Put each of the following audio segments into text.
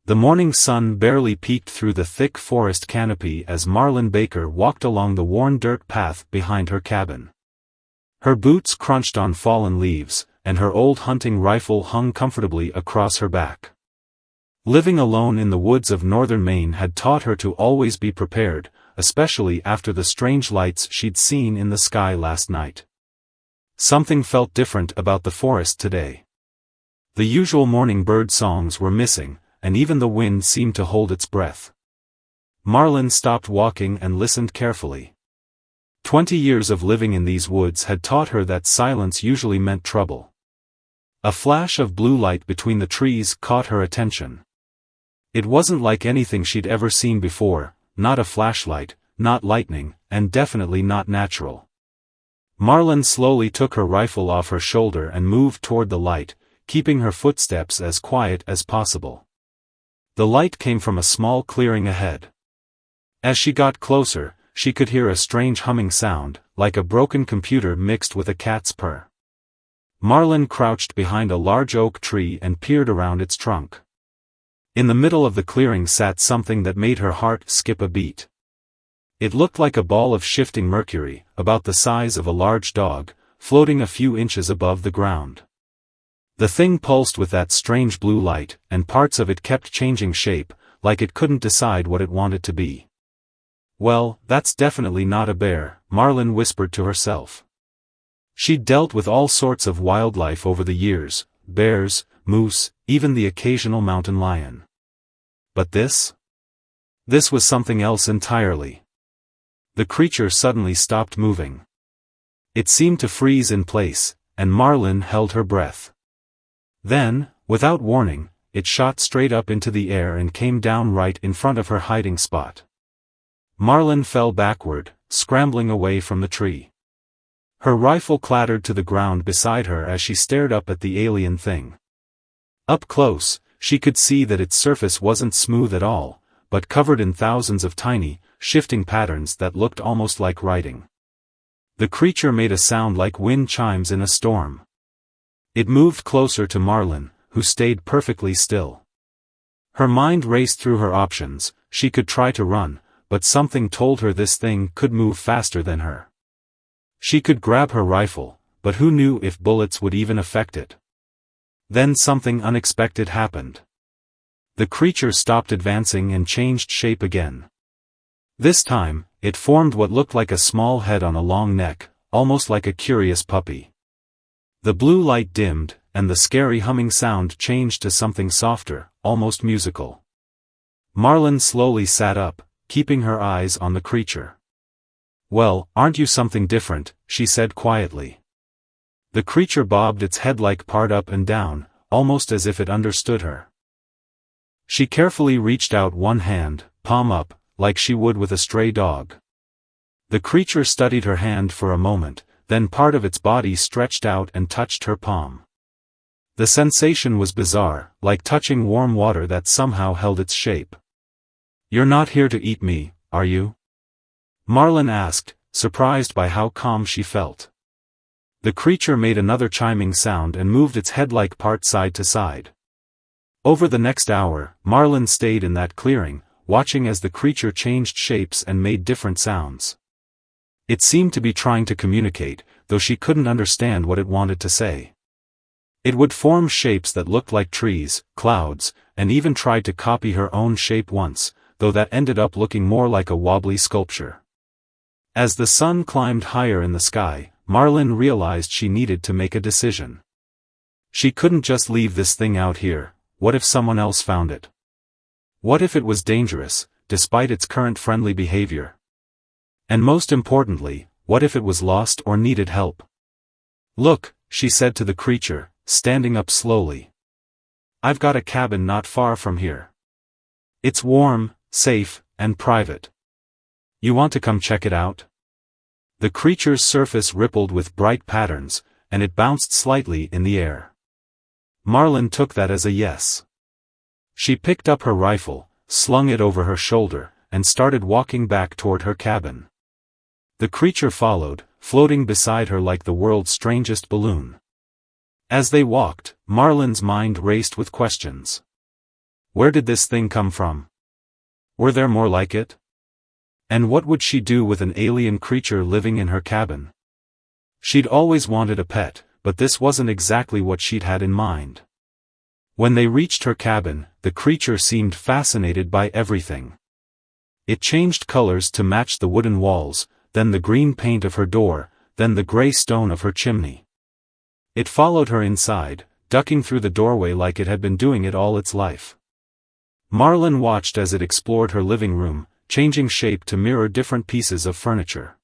The morning sun barely peeked through the thick forest canopy as Marlynn Baker walked along the worn dirt path behind her cabin. Her boots crunched on fallen leaves, and her old hunting rifle hung comfortably across her back. Living alone in the woods of northern Maine had taught her to always be prepared, especially after the strange lights she'd seen in the sky last night. Something felt different about the forest today. The usual morning bird songs were missing, and even the wind seemed to hold its breath. Marlynn stopped walking and listened carefully. 20 years of living in these woods had taught her that silence usually meant trouble. A flash of blue light between the trees caught her attention. It wasn't like anything she'd ever seen before, not a flashlight, not lightning, and definitely not natural. Marlynn slowly took her rifle off her shoulder and moved toward the light, keeping her footsteps as quiet as possible. The light came from a small clearing ahead. As she got closer, she could hear a strange humming sound, like a broken computer mixed with a cat's purr. Marlynn crouched behind a large oak tree and peered around its trunk. In the middle of the clearing sat something that made her heart skip a beat. It looked like a ball of shifting mercury, about the size of a large dog, floating a few inches above the ground. The thing pulsed with that strange blue light, and parts of it kept changing shape, like it couldn't decide what it wanted to be. Well, that's definitely not a bear, Marlynn whispered to herself. She'd dealt with all sorts of wildlife over the years, bears, moose, even the occasional mountain lion. But this? This was something else entirely. The creature suddenly stopped moving. It seemed to freeze in place, and Marlynn held her breath. Then, without warning, it shot straight up into the air and came down right in front of her hiding spot. Marlynn fell backward, scrambling away from the tree. Her rifle clattered to the ground beside her as she stared up at the alien thing. Up close, she could see that its surface wasn't smooth at all, but covered in thousands of tiny, shifting patterns that looked almost like writing. The creature made a sound like wind chimes in a storm. It moved closer to Marlynn, who stayed perfectly still. Her mind raced through her options. She could try to run, but something told her this thing could move faster than her. She could grab her rifle, but who knew if bullets would even affect it? Then something unexpected happened. The creature stopped advancing and changed shape again. This time, it formed what looked like a small head on a long neck, almost like a curious puppy. The blue light dimmed, and the scary humming sound changed to something softer, almost musical. Marlynn slowly sat up, keeping her eyes on the creature. "Well, aren't you something different?" she said quietly. The creature bobbed its head like part up and down, almost as if it understood her. She carefully reached out one hand, palm up, like she would with a stray dog. The creature studied her hand for a moment, then part of its body stretched out and touched her palm. The sensation was bizarre, like touching warm water that somehow held its shape. "You're not here to eat me, are you?" Marlynn asked, surprised by how calm she felt. The creature made another chiming sound and moved its head-like part side to side. Over the next hour, Marlynn stayed in that clearing, watching as the creature changed shapes and made different sounds. It seemed to be trying to communicate, though she couldn't understand what it wanted to say. It would form shapes that looked like trees, clouds, and even tried to copy her own shape once, though that ended up looking more like a wobbly sculpture. As the sun climbed higher in the sky, Marlynn realized she needed to make a decision. She couldn't just leave this thing out here. What if someone else found it? What if it was dangerous, despite its current friendly behavior? And most importantly, what if it was lost or needed help? "Look," she said to the creature, standing up slowly. "I've got a cabin not far from here. It's warm, safe, and private. You want to come check it out?" The creature's surface rippled with bright patterns, and it bounced slightly in the air. Marlynn took that as a yes. She picked up her rifle, slung it over her shoulder, and started walking back toward her cabin. The creature followed, floating beside her like the world's strangest balloon. As they walked, Marlynn's mind raced with questions. Where did this thing come from? Were there more like it? And what would she do with an alien creature living in her cabin? She'd always wanted a pet, but this wasn't exactly what she'd had in mind. When they reached her cabin, the creature seemed fascinated by everything. It changed colors to match the wooden walls, then the green paint of her door, then the gray stone of her chimney. It followed her inside, ducking through the doorway like it had been doing it all its life. Marlynn watched as it explored her living room, changing shape to mirror different pieces of furniture.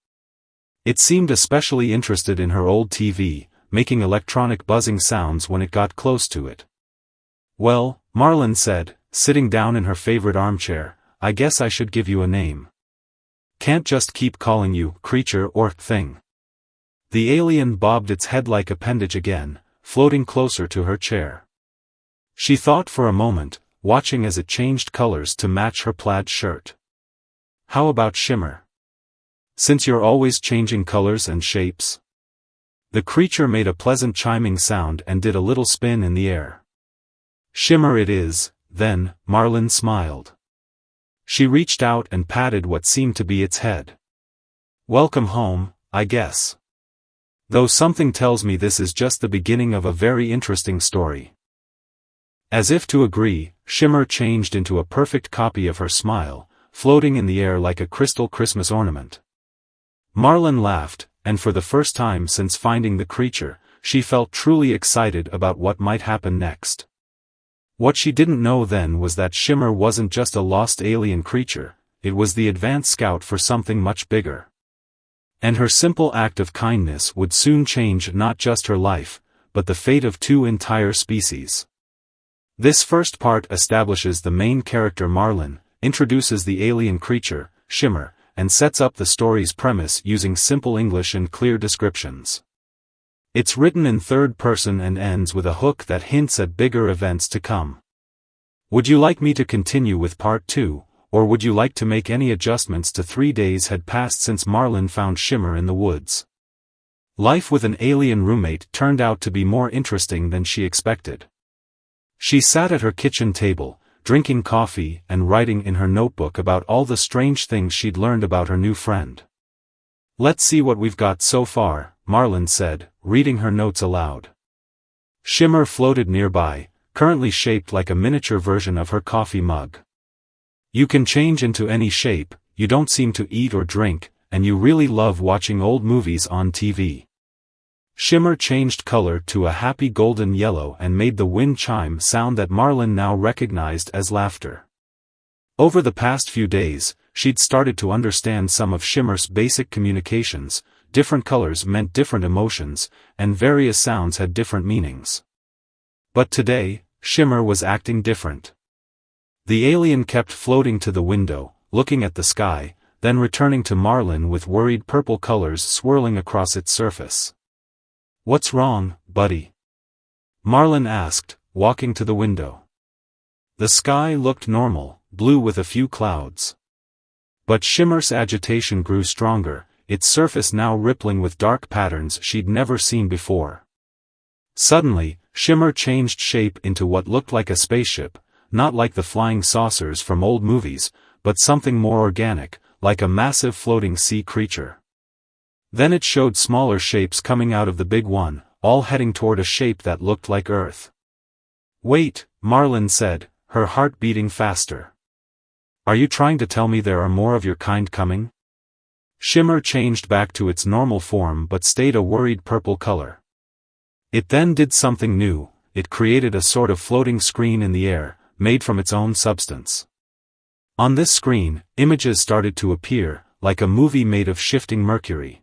It seemed especially interested in her old TV, making electronic buzzing sounds when it got close to it. "Well," Marlynn said, sitting down in her favorite armchair, "I guess I should give you a name. Can't just keep calling you creature or thing." The alien bobbed its head like appendage again, floating closer to her chair. She thought for a moment, watching as it changed colors to match her plaid shirt. "How about Shimmer? Since you're always changing colors and shapes?" The creature made a pleasant chiming sound and did a little spin in the air. "Shimmer it is, then," Marlynn smiled. She reached out and patted what seemed to be its head. "Welcome home, I guess. Though something tells me this is just the beginning of a very interesting story." As if to agree, Shimmer changed into a perfect copy of her smile, floating in the air like a crystal Christmas ornament. Marlynn laughed, and for the first time since finding the creature, she felt truly excited about what might happen next. What she didn't know then was that Shimmer wasn't just a lost alien creature, it was the advance scout for something much bigger. And her simple act of kindness would soon change not just her life, but the fate of 2 entire species. This first part establishes the main character Marlynn, introduces the alien creature, Shimmer, and sets up the story's premise using simple English and clear descriptions. It's written in third person and ends with a hook that hints at bigger events to come. Would you like me to continue with part 2, or would you like to make any adjustments to 3 days had passed since Marlynn found Shimmer in the woods? Life with an alien roommate turned out to be more interesting than she expected. She sat at her kitchen table, drinking coffee and writing in her notebook about all the strange things she'd learned about her new friend. "Let's see what we've got so far," Marlynn said, reading her notes aloud. Shimmer floated nearby, currently shaped like a miniature version of her coffee mug. "You can change into any shape, you don't seem to eat or drink, and you really love watching old movies on TV." Shimmer changed color to a happy golden yellow and made the wind chime sound that Marlynn now recognized as laughter. Over the past few days, she'd started to understand some of Shimmer's basic communications. Different colors meant different emotions, and various sounds had different meanings. But today, Shimmer was acting different. The alien kept floating to the window, looking at the sky, then returning to Marlynn with worried purple colors swirling across its surface. "What's wrong, buddy?" Marlynn asked, walking to the window. The sky looked normal, blue with a few clouds. But Shimmer's agitation grew stronger, its surface now rippling with dark patterns she'd never seen before. Suddenly, Shimmer changed shape into what looked like a spaceship, not like the flying saucers from old movies, but something more organic, like a massive floating sea creature. Then it showed smaller shapes coming out of the big one, all heading toward a shape that looked like Earth. "Wait," Marlynn said, her heart beating faster. "Are you trying to tell me there are more of your kind coming?" Shimmer changed back to its normal form but stayed a worried purple color. It then did something new, it created a sort of floating screen in the air, made from its own substance. On this screen, images started to appear, like a movie made of shifting mercury.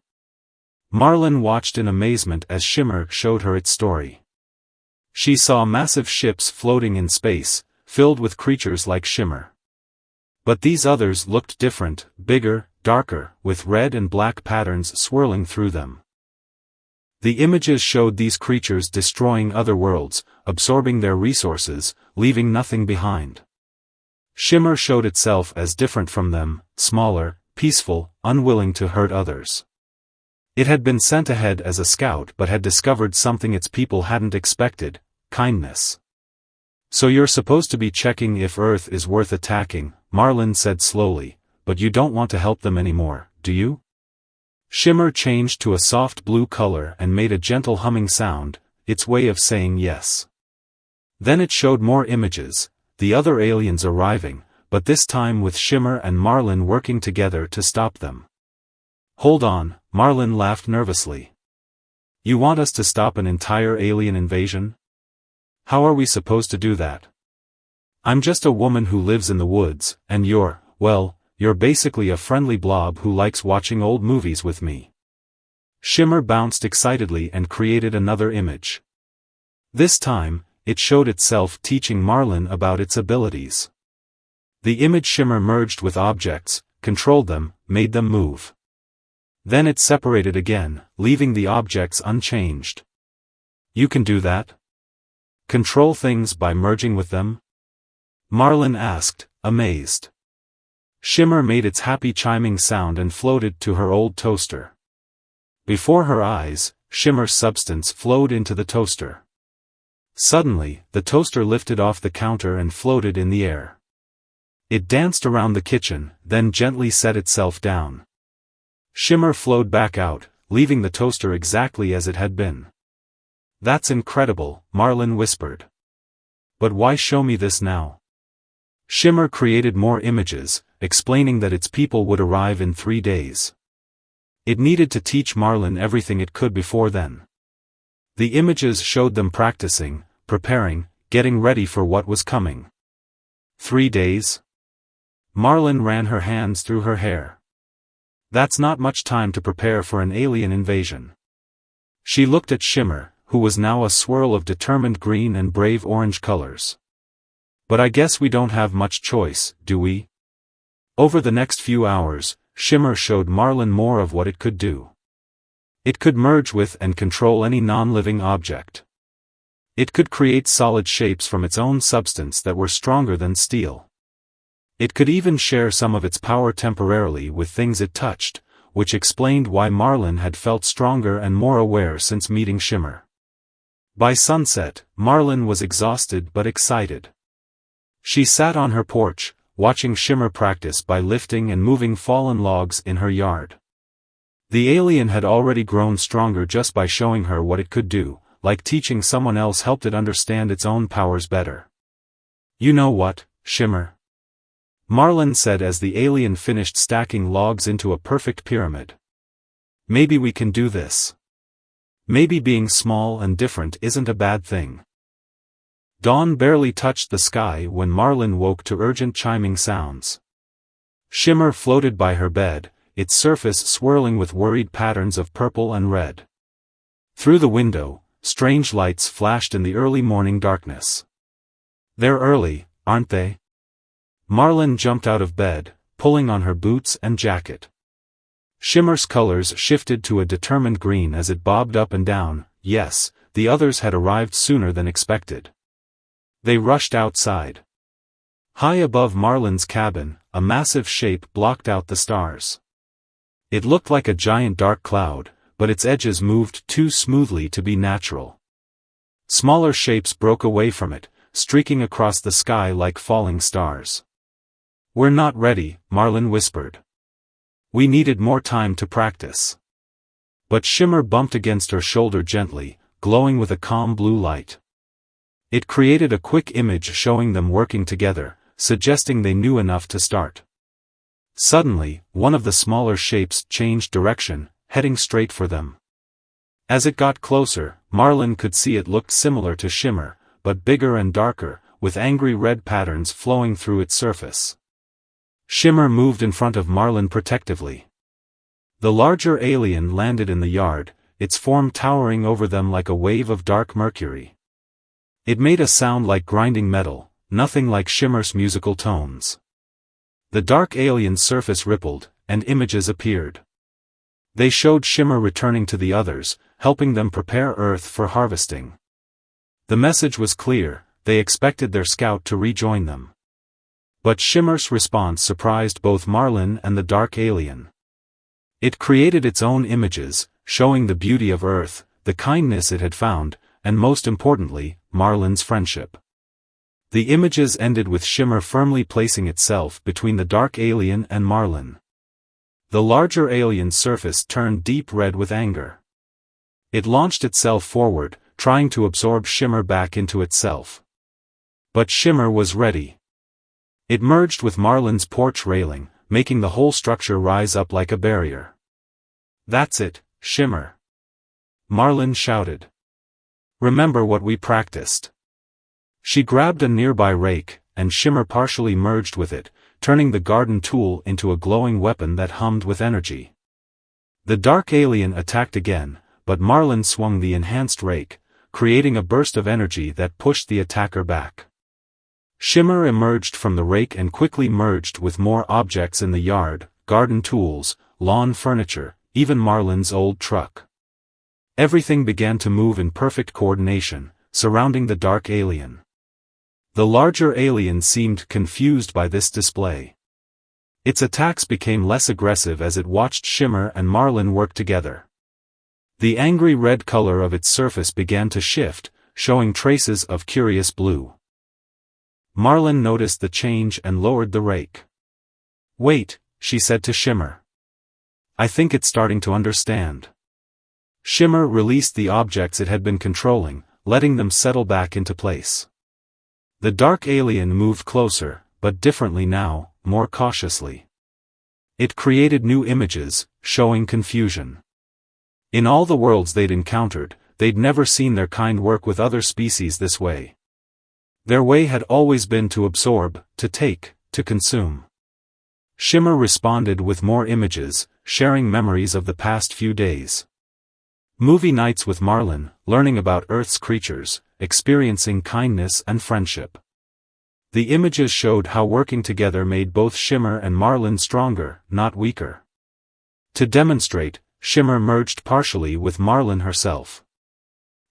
Marlynn watched in amazement as Shimmer showed her its story. She saw massive ships floating in space, filled with creatures like Shimmer. But these others looked different, bigger, darker, with red and black patterns swirling through them. The images showed these creatures destroying other worlds, absorbing their resources, leaving nothing behind. Shimmer showed itself as different from them, smaller, peaceful, unwilling to hurt others. It had been sent ahead as a scout but had discovered something its people hadn't expected: kindness. So you're supposed to be checking if Earth is worth attacking, Marlynn said slowly, but you don't want to help them anymore, do you? Shimmer changed to a soft blue color and made a gentle humming sound, its way of saying yes. Then it showed more images, the other aliens arriving, but this time with Shimmer and Marlynn working together to stop them. Hold on, Marlynn laughed nervously. You want us to stop an entire alien invasion? How are we supposed to do that? I'm just a woman who lives in the woods, and you're basically a friendly blob who likes watching old movies with me. Shimmer bounced excitedly and created another image. This time, it showed itself teaching Marlynn about its abilities. The image Shimmer merged with objects, controlled them, made them move. Then it separated again, leaving the objects unchanged. You can do that? Control things by merging with them? Marlynn asked, amazed. Shimmer made its happy chiming sound and floated to her old toaster. Before her eyes, Shimmer's substance flowed into the toaster. Suddenly, the toaster lifted off the counter and floated in the air. It danced around the kitchen, then gently set itself down. Shimmer flowed back out, leaving the toaster exactly as it had been. That's incredible, Marlynn whispered. But why show me this now? Shimmer created more images, explaining that its people would arrive in 3 days. It needed to teach Marlynn everything it could before then. The images showed them practicing, preparing, getting ready for what was coming. 3 days? Marlynn ran her hands through her hair. That's not much time to prepare for an alien invasion. She looked at Shimmer, who was now a swirl of determined green and brave orange colors. But I guess we don't have much choice, do we? Over the next few hours, Shimmer showed Marlynn more of what it could do. It could merge with and control any non-living object. It could create solid shapes from its own substance that were stronger than steel. It could even share some of its power temporarily with things it touched, which explained why Marlynn had felt stronger and more aware since meeting Shimmer. By sunset, Marlynn was exhausted but excited. She sat on her porch, watching Shimmer practice by lifting and moving fallen logs in her yard. The alien had already grown stronger just by showing her what it could do, like teaching someone else helped it understand its own powers better. You know what, Shimmer? Marlynn said as the alien finished stacking logs into a perfect pyramid. Maybe we can do this. Maybe being small and different isn't a bad thing. Dawn barely touched the sky when Marlynn woke to urgent chiming sounds. Shimmer floated by her bed, its surface swirling with worried patterns of purple and red. Through the window, strange lights flashed in the early morning darkness. They're early, aren't they? Marlynn jumped out of bed, pulling on her boots and jacket. Shimmer's colors shifted to a determined green as it bobbed up and down. Yes, the others had arrived sooner than expected. They rushed outside. High above Marlynn's cabin, a massive shape blocked out the stars. It looked like a giant dark cloud, but its edges moved too smoothly to be natural. Smaller shapes broke away from it, streaking across the sky like falling stars. We're not ready, Marlynn whispered. We needed more time to practice. But Shimmer bumped against her shoulder gently, glowing with a calm blue light. It created a quick image showing them working together, suggesting they knew enough to start. Suddenly, one of the smaller shapes changed direction, heading straight for them. As it got closer, Marlynn could see it looked similar to Shimmer, but bigger and darker, with angry red patterns flowing through its surface. Shimmer moved in front of Marlynn protectively. The larger alien landed in the yard, its form towering over them like a wave of dark mercury. It made a sound like grinding metal, nothing like Shimmer's musical tones. The dark alien's surface rippled, and images appeared. They showed Shimmer returning to the others, helping them prepare Earth for harvesting. The message was clear, they expected their scout to rejoin them. But Shimmer's response surprised both Marlynn and the dark alien. It created its own images, showing the beauty of Earth, the kindness it had found, and most importantly, Marlynn's friendship. The images ended with Shimmer firmly placing itself between the dark alien and Marlynn. The larger alien's surface turned deep red with anger. It launched itself forward, trying to absorb Shimmer back into itself. But Shimmer was ready. It merged with Marlynn's porch railing, making the whole structure rise up like a barrier. "That's it, Shimmer!" Marlynn shouted. "Remember what we practiced." She grabbed a nearby rake, and Shimmer partially merged with it, turning the garden tool into a glowing weapon that hummed with energy. The dark alien attacked again, but Marlynn swung the enhanced rake, creating a burst of energy that pushed the attacker back. Shimmer emerged from the rake and quickly merged with more objects in the yard, garden tools, lawn furniture, even Marlynn's old truck. Everything began to move in perfect coordination, surrounding the dark alien. The larger alien seemed confused by this display. Its attacks became less aggressive as it watched Shimmer and Marlynn work together. The angry red color of its surface began to shift, showing traces of curious blue. Marlynn noticed the change and lowered the rake. "Wait," she said to Shimmer. "I think it's starting to understand." Shimmer released the objects it had been controlling, letting them settle back into place. The dark alien moved closer, but differently now, more cautiously. It created new images, showing confusion. In all the worlds they'd encountered, they'd never seen their kind work with other species this way. Their way had always been to absorb, to take, to consume. Shimmer responded with more images, sharing memories of the past few days. Movie nights with Marlynn, learning about Earth's creatures, experiencing kindness and friendship. The images showed how working together made both Shimmer and Marlynn stronger, not weaker. To demonstrate, Shimmer merged partially with Marlynn herself.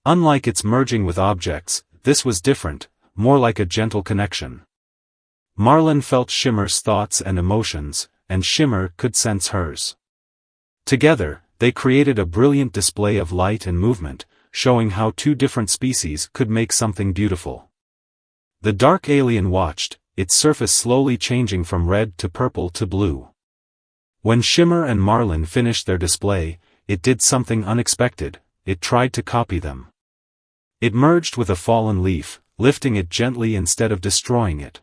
Unlike its merging with objects, this was different, more like a gentle connection. Marlynn felt Shimmer's thoughts and emotions, and Shimmer could sense hers. Together, they created a brilliant display of light and movement, showing how two different species could make something beautiful. The dark alien watched, its surface slowly changing from red to purple to blue. When Shimmer and Marlynn finished their display, it did something unexpected. It tried to copy them. It merged with a fallen leaf, lifting it gently instead of destroying it.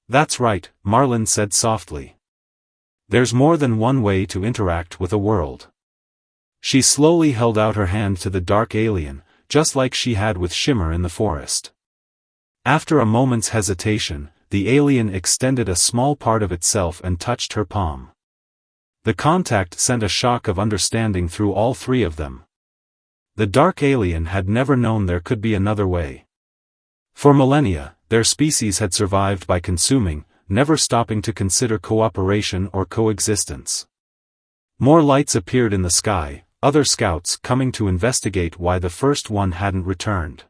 "That's right," Marlynn said softly. "There's more than one way to interact with a world." She slowly held out her hand to the dark alien, just like she had with Shimmer in the forest. After a moment's hesitation, the alien extended a small part of itself and touched her palm. The contact sent a shock of understanding through all three of them. The dark alien had never known there could be another way. For millennia, their species had survived by consuming, never stopping to consider cooperation or coexistence. More lights appeared in the sky, other scouts coming to investigate why the first one hadn't returned.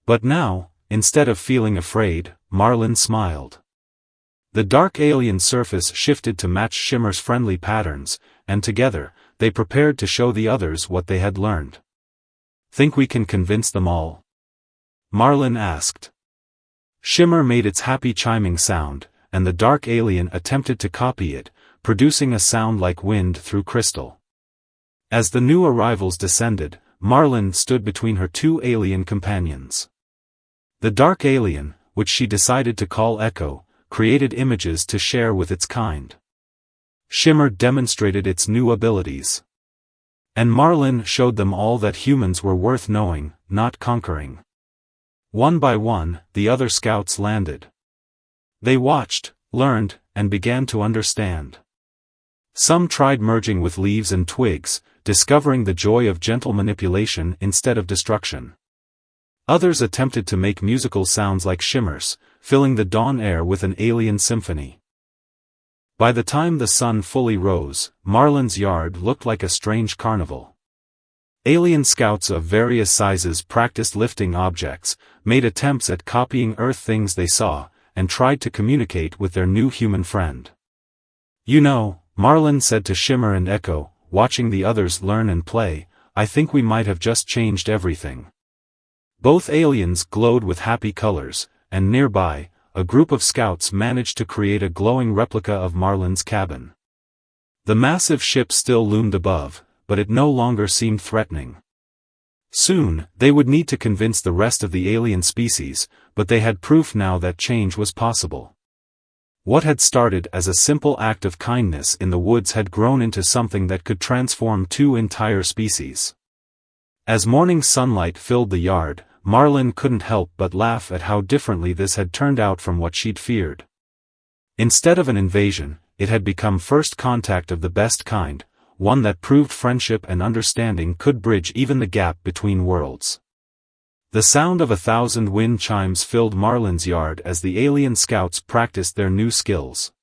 But now, instead of feeling afraid, Marlynn smiled. The dark alien surface shifted to match Shimmer's friendly patterns, and together, they prepared to show the others what they had learned. "Think we can convince them all?" Marlynn asked. Shimmer made its happy chiming sound, and the dark alien attempted to copy it, producing a sound like wind through crystal. As the new arrivals descended, Marlynn stood between her two alien companions. The dark alien, which she decided to call Echo, created images to share with its kind. Shimmer demonstrated its new abilities. And Marlynn showed them all that humans were worth knowing, not conquering. One by one, the other scouts landed. They watched, learned, and began to understand. Some tried merging with leaves and twigs, discovering the joy of gentle manipulation instead of destruction. Others attempted to make musical sounds like Shimmer's, filling the dawn air with an alien symphony. By the time the sun fully rose, Marlynn's yard looked like a strange carnival. Alien scouts of various sizes practiced lifting objects, made attempts at copying Earth things they saw, and tried to communicate with their new human friend. "You know," Marlynn said to Shimmer and Echo, watching the others learn and play, "I think we might have just changed everything." Both aliens glowed with happy colors, and nearby, a group of scouts managed to create a glowing replica of Marlinn's cabin. The massive ship still loomed above, but it no longer seemed threatening. Soon, they would need to convince the rest of the alien species, but they had proof now that change was possible. What had started as a simple act of kindness in the woods had grown into something that could transform two entire species. As morning sunlight filled the yard, Marlynn couldn't help but laugh at how differently this had turned out from what she'd feared. Instead of an invasion, it had become first contact of the best kind, one that proved friendship and understanding could bridge even the gap between worlds. The sound of 1,000 wind chimes filled Marlynn's yard as the alien scouts practiced their new skills.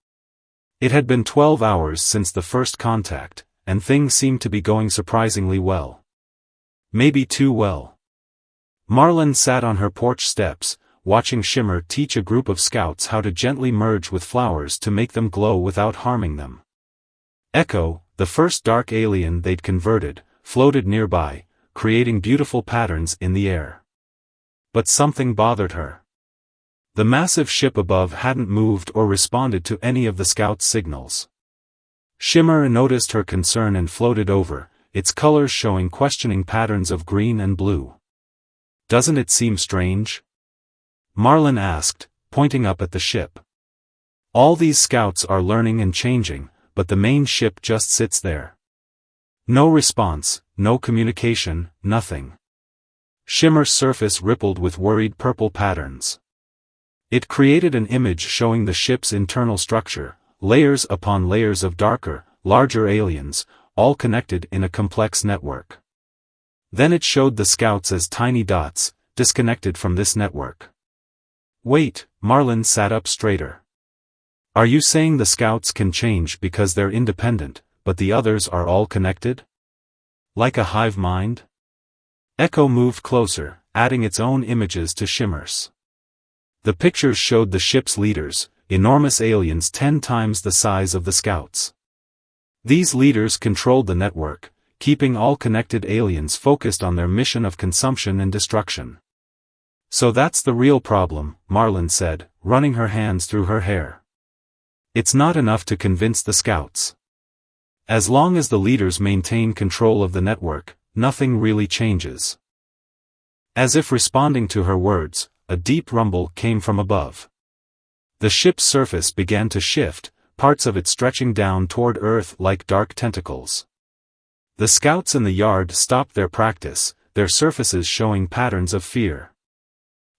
It had been 12 hours since the first contact, and things seemed to be going surprisingly well. Maybe too well. Marlynn sat on her porch steps, watching Shimmer teach a group of scouts how to gently merge with flowers to make them glow without harming them. Echo, the first dark alien they'd converted, floated nearby, creating beautiful patterns in the air. But something bothered her. The massive ship above hadn't moved or responded to any of the scouts' signals. Shimmer noticed her concern and floated over, its colors showing questioning patterns of green and blue. "Doesn't it seem strange?" Marlynn asked, pointing up at the ship. "All these scouts are learning and changing, but the main ship just sits there. No response, no communication, nothing." Shimmer's surface rippled with worried purple patterns. It created an image showing the ship's internal structure, layers upon layers of darker, larger aliens, all connected in a complex network. Then it showed the scouts as tiny dots, disconnected from this network. "Wait," Marlynn sat up straighter. "Are you saying the scouts can change because they're independent, but the others are all connected? Like a hive mind?" Echo moved closer, adding its own images to Shimmer's. The pictures showed the ship's leaders, enormous aliens 10 times the size of the scouts. These leaders controlled the network, keeping all connected aliens focused on their mission of consumption and destruction. "So that's the real problem," Marlynn said, running her hands through her hair. "It's not enough to convince the scouts. As long as the leaders maintain control of the network, nothing really changes." As if responding to her words, a deep rumble came from above. The ship's surface began to shift, parts of it stretching down toward Earth like dark tentacles. The scouts in the yard stopped their practice, their surfaces showing patterns of fear.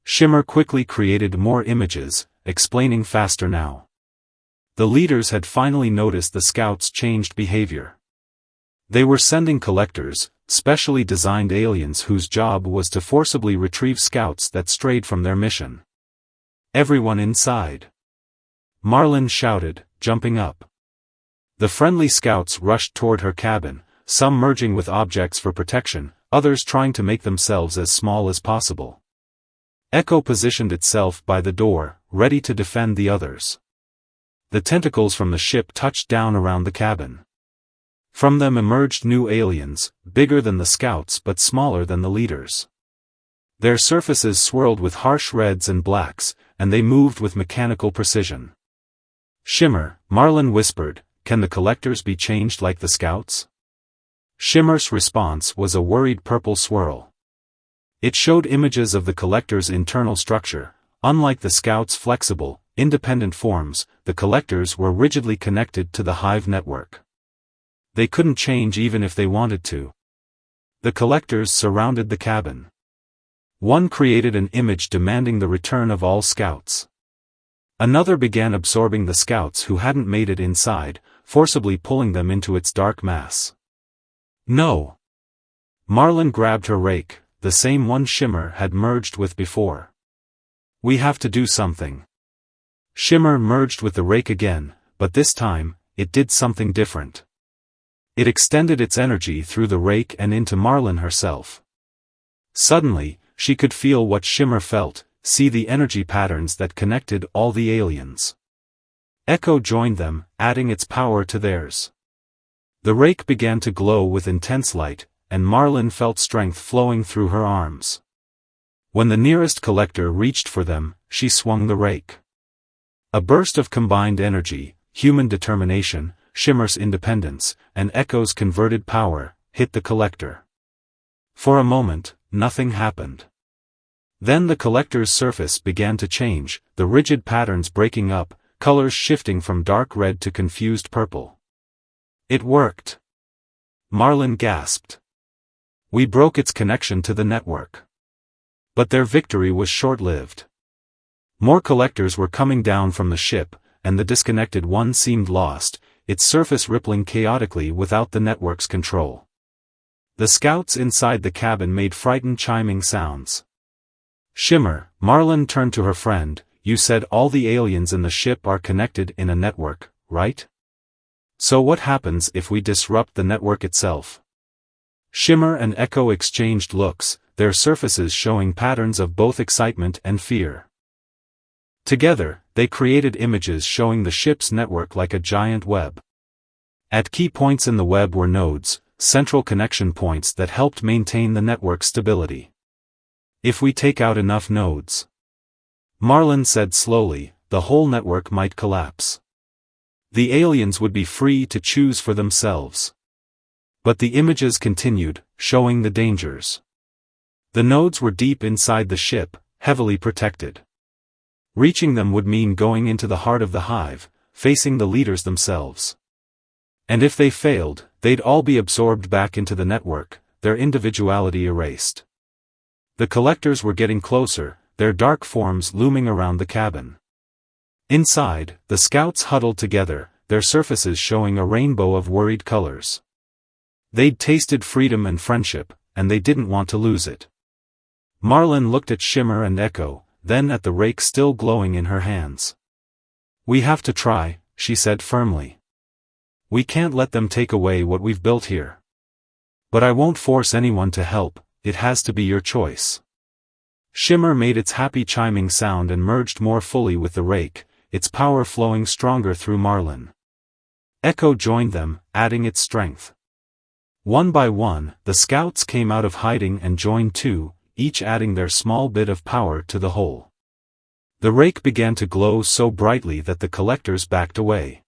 Shimmer quickly created more images, explaining faster now. The leaders had finally noticed the scouts' changed behavior. They were sending collectors, specially designed aliens whose job was to forcibly retrieve scouts that strayed from their mission. "Everyone inside!" Marlynn shouted, jumping up. The friendly scouts rushed toward her cabin, some merging with objects for protection, others trying to make themselves as small as possible. Echo positioned itself by the door, ready to defend the others. The tentacles from the ship touched down around the cabin. From them emerged new aliens, bigger than the scouts but smaller than the leaders. Their surfaces swirled with harsh reds and blacks, and they moved with mechanical precision. "Shimmer," Marlynn whispered, "can the collectors be changed like the scouts?" Shimmer's response was a worried purple swirl. It showed images of the collector's internal structure. Unlike the scouts' flexible, independent forms, the collectors were rigidly connected to the hive network. They couldn't change even if they wanted to. The collectors surrounded the cabin. One created an image demanding the return of all scouts. Another began absorbing the scouts who hadn't made it inside, forcibly pulling them into its dark mass. "No!" Marlynn grabbed her rake, the same one Shimmer had merged with before. "We have to do something." Shimmer merged with the rake again, but this time, it did something different. It extended its energy through the rake and into Marlynn herself. Suddenly, she could feel what Shimmer felt, see the energy patterns that connected all the aliens. Echo joined them, adding its power to theirs. The rake began to glow with intense light, and Marlynn felt strength flowing through her arms. When the nearest collector reached for them, she swung the rake. A burst of combined energy, human determination, Shimmer's independence, and Echo's converted power, hit the collector. For a moment, nothing happened. Then the collector's surface began to change, the rigid patterns breaking up, colors shifting from dark red to confused purple. It worked. Marlynn gasped. We broke its connection to the network. But their victory was short-lived. More collectors were coming down from the ship, and the disconnected one seemed lost, its surface rippling chaotically without the network's control. The scouts inside the cabin made frightened chiming sounds. Shimmer, Marlynn turned to her friend, you said all the aliens in the ship are connected in a network, right? So what happens if we disrupt the network itself? Shimmer and Echo exchanged looks, their surfaces showing patterns of both excitement and fear. Together, they created images showing the ship's network like a giant web. At key points in the web were nodes, central connection points that helped maintain the network's stability. If we take out enough nodes, Marlynn said slowly, the whole network might collapse. The aliens would be free to choose for themselves. But the images continued, showing the dangers. The nodes were deep inside the ship, heavily protected. Reaching them would mean going into the heart of the hive, facing the leaders themselves. And if they failed, they'd all be absorbed back into the network, their individuality erased. The collectors were getting closer, their dark forms looming around the cabin. Inside, the scouts huddled together, their surfaces showing a rainbow of worried colors. They'd tasted freedom and friendship, and they didn't want to lose it. Marlynn looked at Shimmer and Echo, then at the rake still glowing in her hands. We have to try, she said firmly. We can't let them take away what we've built here. But I won't force anyone to help, it has to be your choice. Shimmer made its happy chiming sound and merged more fully with the rake, its power flowing stronger through Marlynn. Echo joined them, adding its strength. One by one, the scouts came out of hiding and joined too, each adding their small bit of power to the whole. The rake began to glow so brightly that the collectors backed away.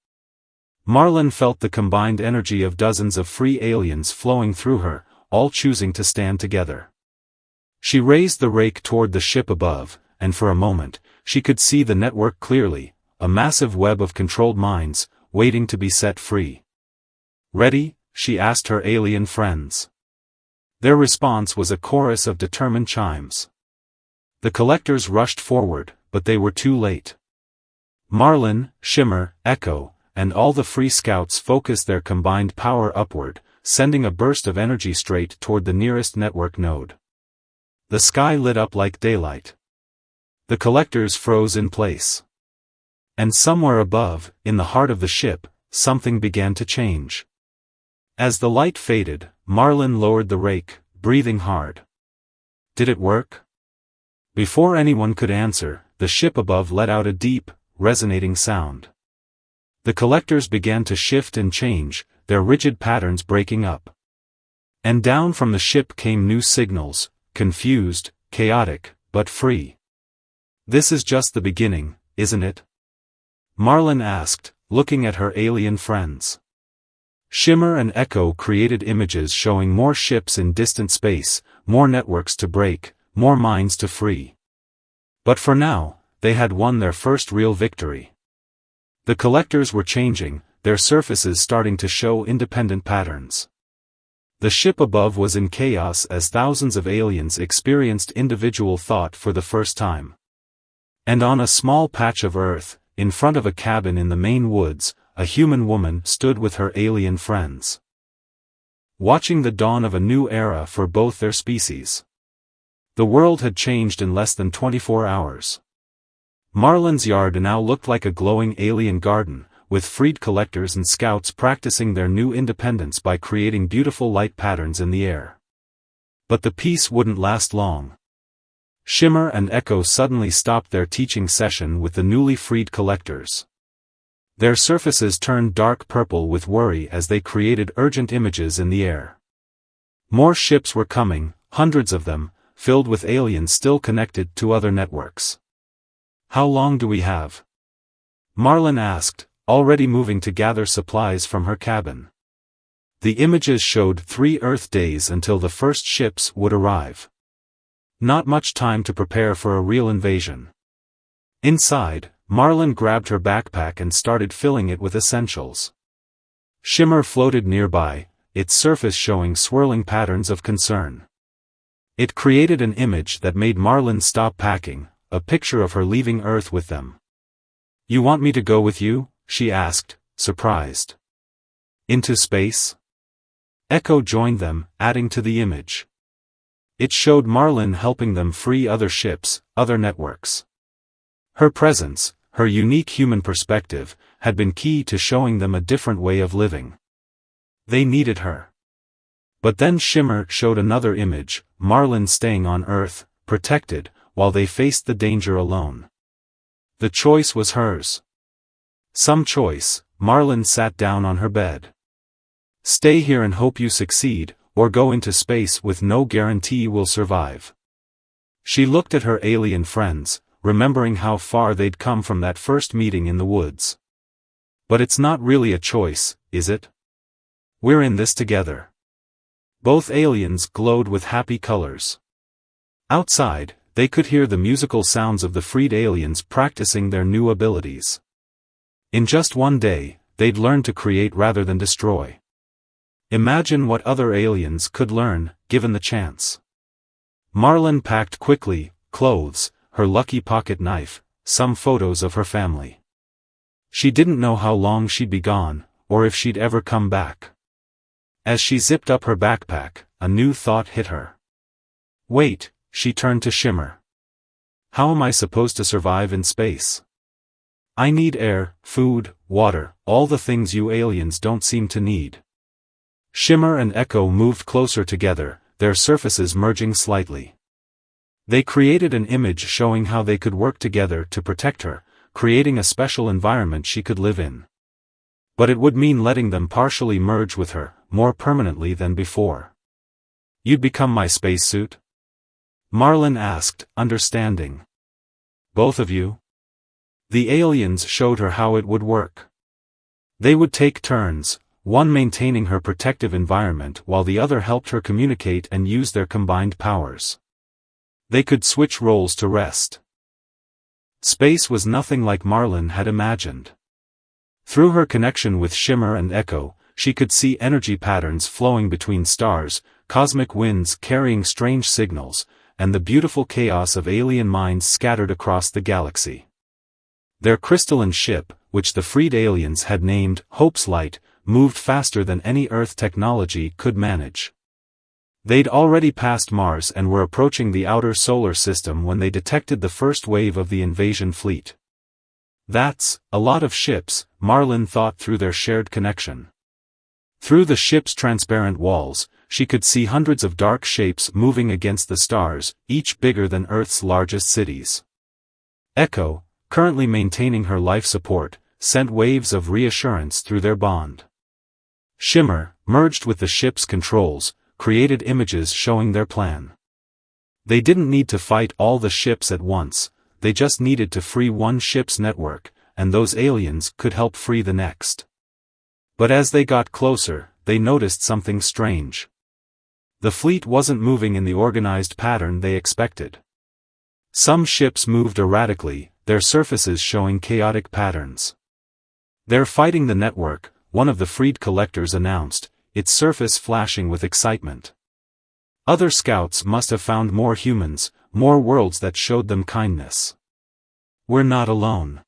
Marlynn felt the combined energy of dozens of free aliens flowing through her, all choosing to stand together. She raised the rake toward the ship above, and for a moment, she could see the network clearly, a massive web of controlled minds, waiting to be set free. Ready? She asked her alien friends. Their response was a chorus of determined chimes. The collectors rushed forward, but they were too late. Marlynn, Shimmer, Echo, and all the free scouts focused their combined power upward, sending a burst of energy straight toward the nearest network node. The sky lit up like daylight. The collectors froze in place. And somewhere above, in the heart of the ship, something began to change. As the light faded, Marlynn lowered the rake, breathing hard. Did it work? Before anyone could answer, the ship above let out a deep, resonating sound. The collectors began to shift and change, their rigid patterns breaking up. And down from the ship came new signals, confused, chaotic, but free. This is just the beginning, isn't it? Marlynn asked, looking at her alien friends. Shimmer and Echo created images showing more ships in distant space, more networks to break, more minds to free. But for now, they had won their first real victory. The collectors were changing, their surfaces starting to show independent patterns. The ship above was in chaos as thousands of aliens experienced individual thought for the first time. And on a small patch of Earth, in front of a cabin in the Maine woods, a human woman stood with her alien friends, watching the dawn of a new era for both their species. The world had changed in less than 24 hours. Marlynn's yard now looked like a glowing alien garden, with freed collectors and scouts practicing their new independence by creating beautiful light patterns in the air. But the peace wouldn't last long. Shimmer and Echo suddenly stopped their teaching session with the newly freed collectors. Their surfaces turned dark purple with worry as they created urgent images in the air. More ships were coming, hundreds of them, filled with aliens still connected to other networks. "How long do we have?" Marlynn asked, already moving to gather supplies from her cabin. The images showed 3 Earth days until the first ships would arrive. Not much time to prepare for a real invasion. Inside, Marlynn grabbed her backpack and started filling it with essentials. Shimmer floated nearby, its surface showing swirling patterns of concern. It created an image that made Marlynn stop packing, a picture of her leaving Earth with them. "You want me to go with you?" she asked, surprised. "Into space?" Echo joined them, adding to the image. It showed Marlynn helping them free other ships, other networks. Her presence, her unique human perspective, had been key to showing them a different way of living. They needed her. But then Shimmer showed another image, Marlynn staying on Earth, protected, while they faced the danger alone. The choice was hers. Some choice. Marlynn sat down on her bed. "Stay here and hope you succeed, or go into space with no guarantee you will survive." She looked at her alien friends, remembering how far they'd come from that first meeting in the woods. "But it's not really a choice, is it? We're in this together." Both aliens glowed with happy colors. Outside, they could hear the musical sounds of the freed aliens practicing their new abilities. In just one day, they'd learn to create rather than destroy. Imagine what other aliens could learn, given the chance. Marlynn packed quickly, clothes, her lucky pocket knife, some photos of her family. She didn't know how long she'd be gone, or if she'd ever come back. As she zipped up her backpack, a new thought hit her. "Wait," she turned to Shimmer. "How am I supposed to survive in space? I need air, food, water, all the things you aliens don't seem to need." Shimmer and Echo moved closer together, their surfaces merging slightly. They created an image showing how they could work together to protect her, creating a special environment she could live in. But it would mean letting them partially merge with her, more permanently than before. "You'd become my spacesuit?" Marlynn asked, understanding. "Both of you?" The aliens showed her how it would work. They would take turns, one maintaining her protective environment while the other helped her communicate and use their combined powers. They could switch roles to rest. Space was nothing like Marlynn had imagined. Through her connection with Shimmer and Echo, she could see energy patterns flowing between stars, cosmic winds carrying strange signals, and the beautiful chaos of alien minds scattered across the galaxy. Their crystalline ship, which the freed aliens had named Hope's Light, moved faster than any Earth technology could manage. They'd already passed Mars and were approaching the outer solar system when they detected the first wave of the invasion fleet. "That's a lot of ships," Marlynn thought through their shared connection. Through the ship's transparent walls, she could see hundreds of dark shapes moving against the stars, each bigger than Earth's largest cities. Echo, currently maintaining her life support, sent waves of reassurance through their bond. Shimmer, merged with the ship's controls, created images showing their plan. They didn't need to fight all the ships at once, they just needed to free one ship's network, and those aliens could help free the next. But as they got closer, they noticed something strange. The fleet wasn't moving in the organized pattern they expected. Some ships moved erratically, their surfaces showing chaotic patterns. "They're fighting the network," one of the freed collectors announced, its surface flashing with excitement. Other scouts must have found more humans, more worlds that showed them kindness. "We're not alone."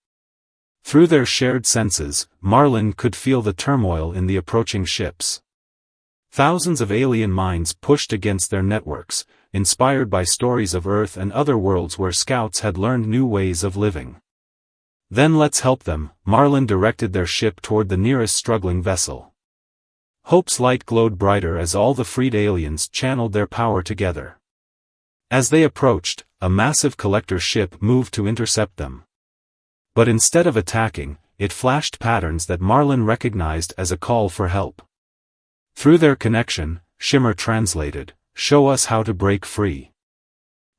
Through their shared senses, Marlynn could feel the turmoil in the approaching ships. Thousands of alien minds pushed against their networks, inspired by stories of Earth and other worlds where scouts had learned new ways of living. "Then let's help them," Marlynn directed their ship toward the nearest struggling vessel. Hope's Light glowed brighter as all the freed aliens channeled their power together. As they approached, a massive collector ship moved to intercept them. But instead of attacking, it flashed patterns that Marlynn recognized as a call for help. Through their connection, Shimmer translated, "Show us how to break free."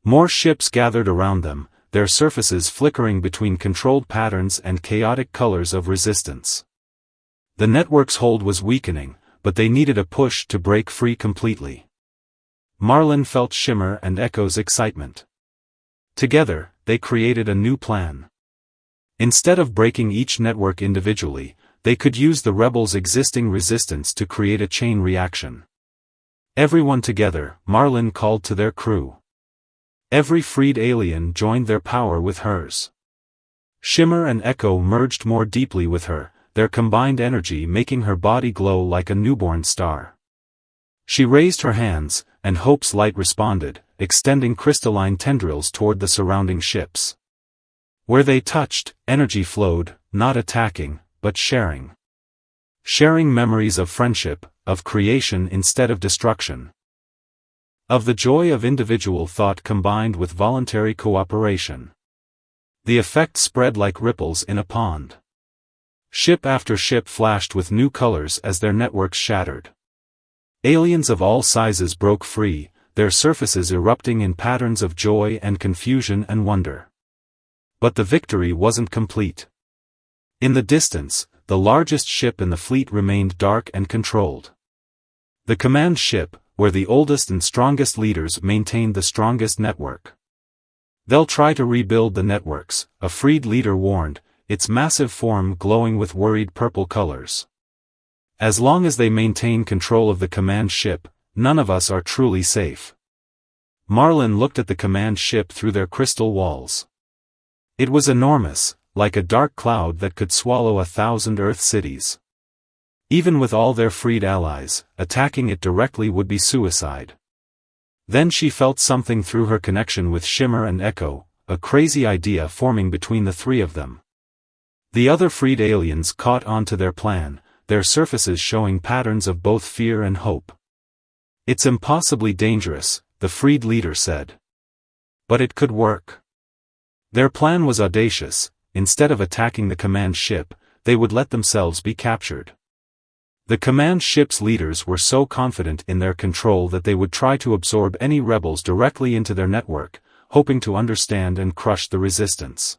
More ships gathered around them, their surfaces flickering between controlled patterns and chaotic colors of resistance. The network's hold was weakening, but they needed a push to break free completely. Marlynn felt Shimmer and Echo's excitement. Together, they created a new plan. Instead of breaking each network individually, they could use the rebels' existing resistance to create a chain reaction. Everyone together, Marlynn called to their crew. Every freed alien joined their power with hers. Shimmer and Echo merged more deeply with her, their combined energy making her body glow like a newborn star. She raised her hands, and Hope's light responded, extending crystalline tendrils toward the surrounding ships. Where they touched, energy flowed, not attacking, but sharing. Sharing memories of friendship, of creation instead of destruction. Of the joy of individual thought combined with voluntary cooperation. The effect spread like ripples in a pond. Ship after ship flashed with new colors as their networks shattered. Aliens of all sizes broke free, their surfaces erupting in patterns of joy and confusion and wonder. But the victory wasn't complete. In the distance, the largest ship in the fleet remained dark and controlled. The command ship, where the oldest and strongest leaders maintained the strongest network. They'll try to rebuild the networks, a freed leader warned, its massive form glowing with worried purple colors. As long as they maintain control of the command ship, none of us are truly safe. Marlynn looked at the command ship through their crystal walls. It was enormous, like a dark cloud that could swallow 1,000 Earth cities. Even with all their freed allies, attacking it directly would be suicide. Then she felt something through her connection with Shimmer and Echo, a crazy idea forming between the three of them. The other freed aliens caught on to their plan, their surfaces showing patterns of both fear and hope. It's impossibly dangerous, the freed leader said. But it could work. Their plan was audacious. Instead of attacking the command ship, they would let themselves be captured. The command ship's leaders were so confident in their control that they would try to absorb any rebels directly into their network, hoping to understand and crush the resistance.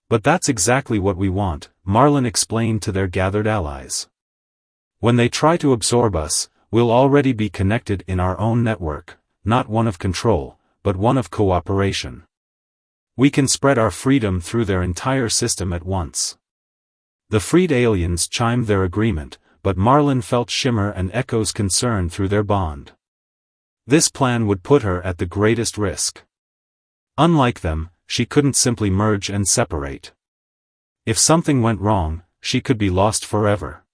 But that's exactly what we want, Marlynn explained to their gathered allies. When they try to absorb us, we'll already be connected in our own network, not one of control, but one of cooperation. We can spread our freedom through their entire system at once. The freed aliens chimed their agreement, but Marlynn felt Shimmer and Echo's concern through their bond. This plan would put her at the greatest risk. Unlike them, she couldn't simply merge and separate. If something went wrong, she could be lost forever.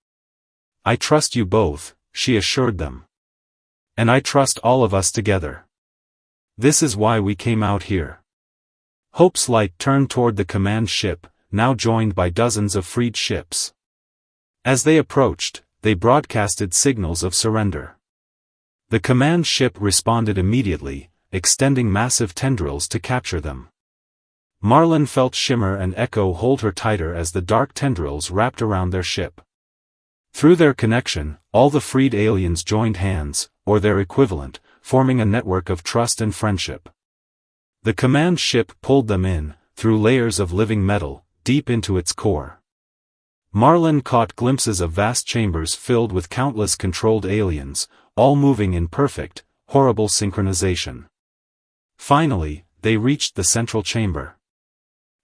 I trust you both, she assured them. And I trust all of us together. This is why we came out here. Hope's light turned toward the command ship, now joined by dozens of freed ships. As they approached, they broadcasted signals of surrender. The command ship responded immediately, extending massive tendrils to capture them. Marlynn felt Shimmer and Echo hold her tighter as the dark tendrils wrapped around their ship. Through their connection, all the freed aliens joined hands, or their equivalent, forming a network of trust and friendship. The command ship pulled them in, through layers of living metal, deep into its core. Marlynn caught glimpses of vast chambers filled with countless controlled aliens, all moving in perfect, horrible synchronization. Finally, they reached the central chamber.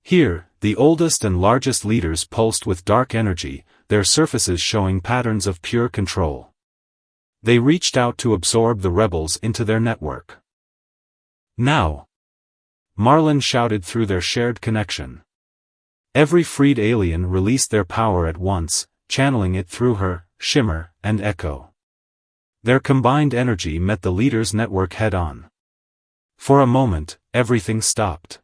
Here, the oldest and largest leaders pulsed with dark energy, their surfaces showing patterns of pure control. They reached out to absorb the rebels into their network. Now! Marlynn shouted through their shared connection. Every freed alien released their power at once, channeling it through her, Shimmer, and Echo. Their combined energy met the leader's network head-on. For a moment, everything stopped.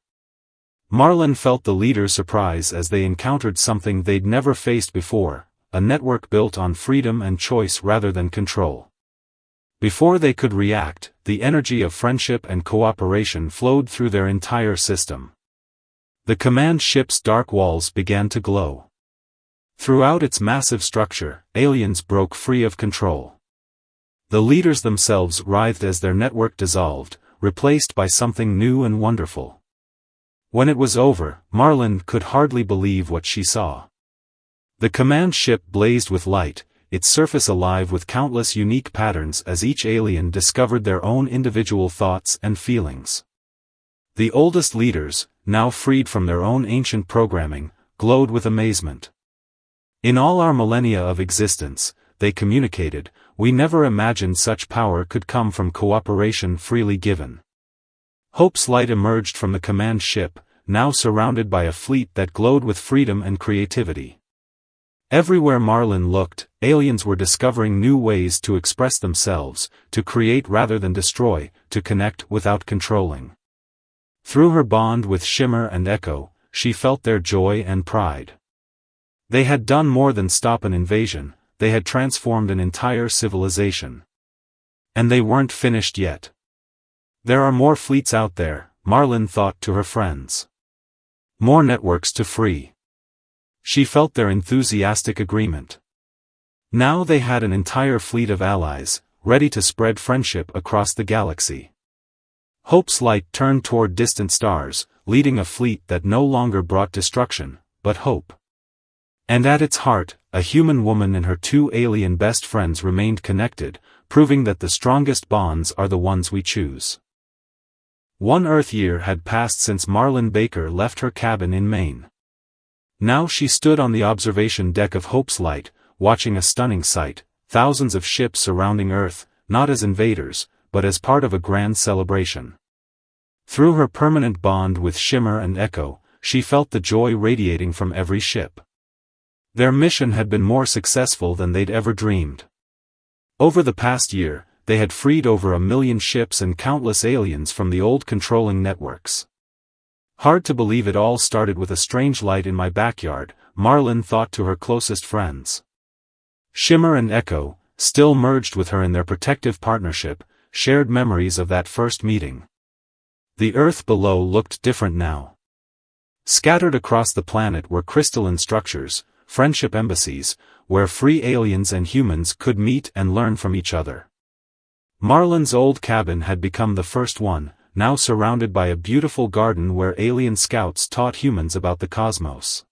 Marlynn felt the leader's surprise as they encountered something they'd never faced before, a network built on freedom and choice rather than control. Before they could react, the energy of friendship and cooperation flowed through their entire system. The command ship's dark walls began to glow. Throughout its massive structure, aliens broke free of control. The leaders themselves writhed as their network dissolved, replaced by something new and wonderful. When it was over, Marlynn could hardly believe what she saw. The command ship blazed with light, its surface alive with countless unique patterns as each alien discovered their own individual thoughts and feelings. The oldest leaders, now freed from their own ancient programming, glowed with amazement. In all our millennia of existence, they communicated, we never imagined such power could come from cooperation freely given. Hope's light emerged from the command ship, now surrounded by a fleet that glowed with freedom and creativity. Everywhere Marlynn looked, aliens were discovering new ways to express themselves, to create rather than destroy, to connect without controlling. Through her bond with Shimmer and Echo, she felt their joy and pride. They had done more than stop an invasion, they had transformed an entire civilization. And they weren't finished yet. There are more fleets out there, Marlynn thought to her friends. More networks to free. She felt their enthusiastic agreement. Now they had an entire fleet of allies, ready to spread friendship across the galaxy. Hope's light turned toward distant stars, leading a fleet that no longer brought destruction, but hope. And at its heart, a human woman and her two alien best friends remained connected, proving that the strongest bonds are the ones we choose. 1 Earth year had passed since Marlynn Baker left her cabin in Maine. Now she stood on the observation deck of Hope's Light, watching a stunning sight, thousands of ships surrounding Earth, not as invaders, but as part of a grand celebration. Through her permanent bond with Shimmer and Echo, she felt the joy radiating from every ship. Their mission had been more successful than they'd ever dreamed. Over the past year, they had freed over 1 million ships and countless aliens from the old controlling networks. Hard to believe it all started with a strange light in my backyard, Marlynn thought to her closest friends. Shimmer and Echo, still merged with her in their protective partnership, shared memories of that first meeting. The Earth below looked different now. Scattered across the planet were crystalline structures, friendship embassies, where free aliens and humans could meet and learn from each other. Marlynn's old cabin had become the first one, now surrounded by a beautiful garden where alien scouts taught humans about the cosmos.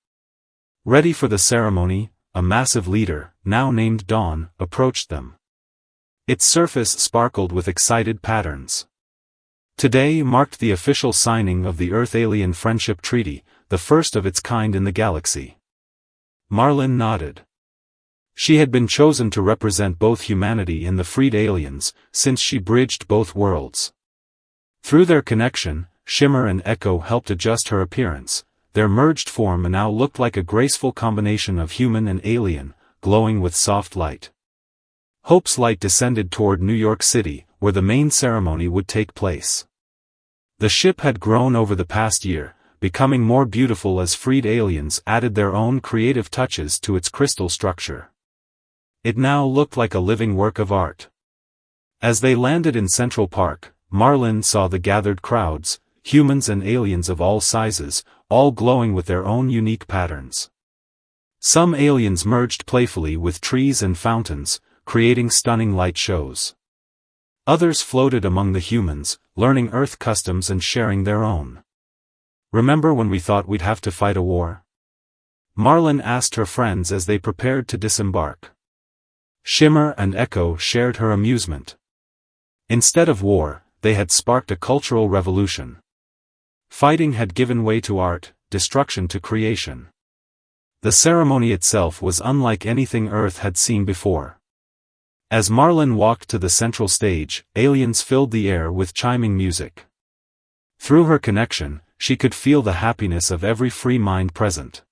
Ready for the ceremony, a massive leader, now named Dawn, approached them. Its surface sparkled with excited patterns. Today marked the official signing of the Earth-Alien Friendship Treaty, the first of its kind in the galaxy. Marlynn nodded. She had been chosen to represent both humanity and the freed aliens, since she bridged both worlds. Through their connection, Shimmer and Echo helped adjust her appearance. Their merged form now looked like a graceful combination of human and alien, glowing with soft light. Hope's Light descended toward New York City, where the main ceremony would take place. The ship had grown over the past year, becoming more beautiful as freed aliens added their own creative touches to its crystal structure. It now looked like a living work of art. As they landed in Central Park, Marlynn saw the gathered crowds, humans and aliens of all sizes, all glowing with their own unique patterns. Some aliens merged playfully with trees and fountains, creating stunning light shows. Others floated among the humans, learning Earth customs and sharing their own. Remember when we thought we'd have to fight a war? Marlynn asked her friends as they prepared to disembark. Shimmer and Echo shared her amusement. Instead of war, they had sparked a cultural revolution. Fighting had given way to art, destruction to creation. The ceremony itself was unlike anything Earth had seen before. As Marlynn walked to the central stage, aliens filled the air with chiming music. Through her connection, she could feel the happiness of every free mind present.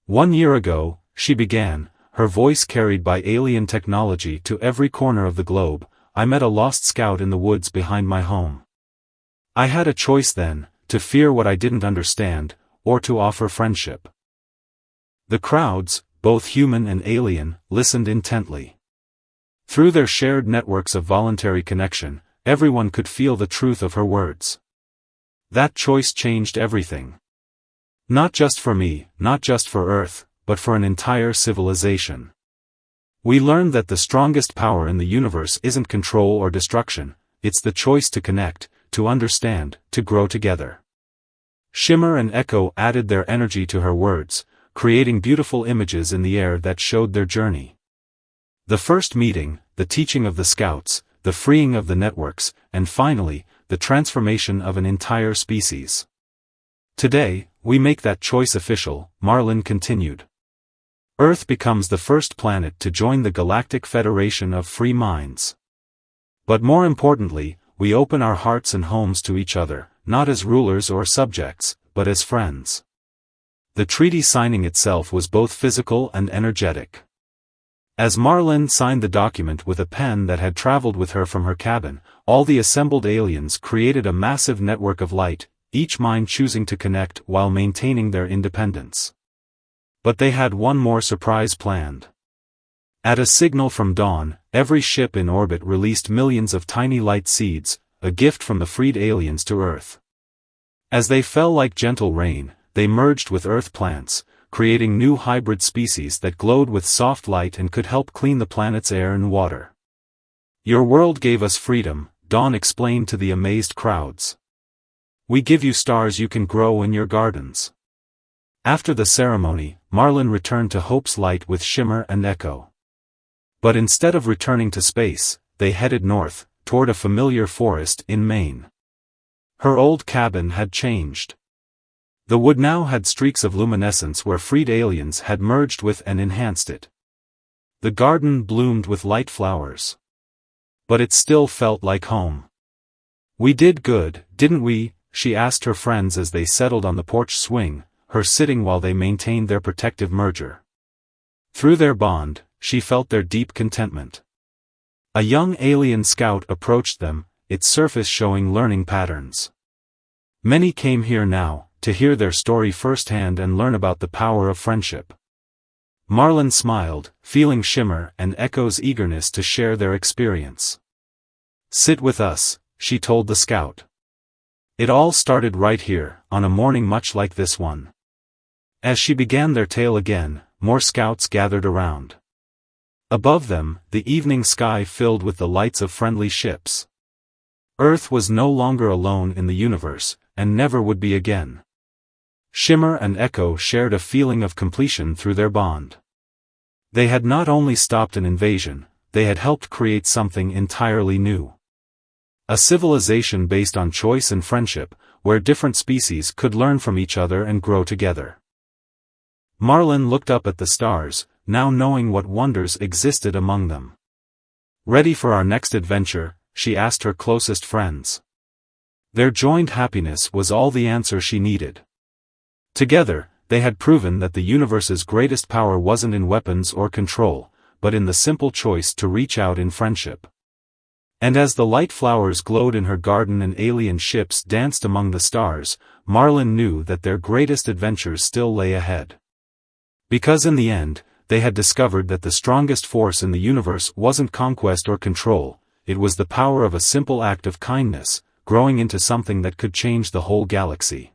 1 year ago, she began, her voice carried by alien technology to every corner of the globe. I met a lost scout in the woods behind my home. I had a choice then, to fear what I didn't understand, or to offer friendship. The crowds, both human and alien, listened intently. Through their shared networks of voluntary connection, everyone could feel the truth of her words. That choice changed everything. Not just for me, not just for Earth, but for an entire civilization. We learned that the strongest power in the universe isn't control or destruction, it's the choice to connect, to understand, to grow together. Shimmer and Echo added their energy to her words, creating beautiful images in the air that showed their journey. The first meeting, the teaching of the scouts, the freeing of the networks, and finally, the transformation of an entire species. Today, we make that choice official, Marlynn continued. Earth becomes the first planet to join the Galactic Federation of Free Minds. But more importantly, we open our hearts and homes to each other, not as rulers or subjects, but as friends. The treaty signing itself was both physical and energetic. As Marlynn signed the document with a pen that had traveled with her from her cabin, all the assembled aliens created a massive network of light, each mind choosing to connect while maintaining their independence. But they had one more surprise planned. At a signal from Dawn, every ship in orbit released millions of tiny light seeds, a gift from the freed aliens to Earth. As they fell like gentle rain, they merged with Earth plants, creating new hybrid species that glowed with soft light and could help clean the planet's air and water. Your world gave us freedom, Dawn explained to the amazed crowds. We give you stars you can grow in your gardens. After the ceremony, Marlynn returned to Hope's Light with Shimmer and Echo. But instead of returning to space, they headed north, toward a familiar forest in Maine. Her old cabin had changed. The wood now had streaks of luminescence where freed aliens had merged with and enhanced it. The garden bloomed with light flowers. But it still felt like home. We did good, didn't we? She asked her friends as they settled on the porch swing, her sitting while they maintained their protective merger. Through their bond, she felt their deep contentment. A young alien scout approached them, its surface showing learning patterns. Many came here now, to hear their story firsthand and learn about the power of friendship. Marlynn smiled, feeling Shimmer and Echo's eagerness to share their experience. Sit with us, she told the scout. It all started right here, on a morning much like this one. As she began their tale again, more scouts gathered around. Above them, the evening sky filled with the lights of friendly ships. Earth was no longer alone in the universe, and never would be again. Shimmer and Echo shared a feeling of completion through their bond. They had not only stopped an invasion, they had helped create something entirely new. A civilization based on choice and friendship, where different species could learn from each other and grow together. Marlynn looked up at the stars, now knowing what wonders existed among them. Ready for our next adventure, she asked her closest friends. Their joined happiness was all the answer she needed. Together, they had proven that the universe's greatest power wasn't in weapons or control, but in the simple choice to reach out in friendship. And as the light flowers glowed in her garden and alien ships danced among the stars, Marlynn knew that their greatest adventures still lay ahead. Because in the end, they had discovered that the strongest force in the universe wasn't conquest or control, it was the power of a simple act of kindness, growing into something that could change the whole galaxy.